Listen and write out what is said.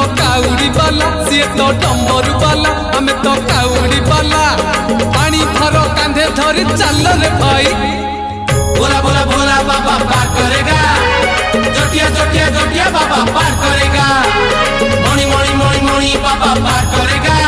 तो काउड़ी वाला सी तो डम्बरू वाला हमें तो काउड़ी वाला पानी भरो कांधे धरी चल रे भाई भोला भोला भोला बाबा पार करेगा जोटिया जोटिया जोटिया बाबा पार करेगा मणि मणि मणि मणि बाबा पार करेगा।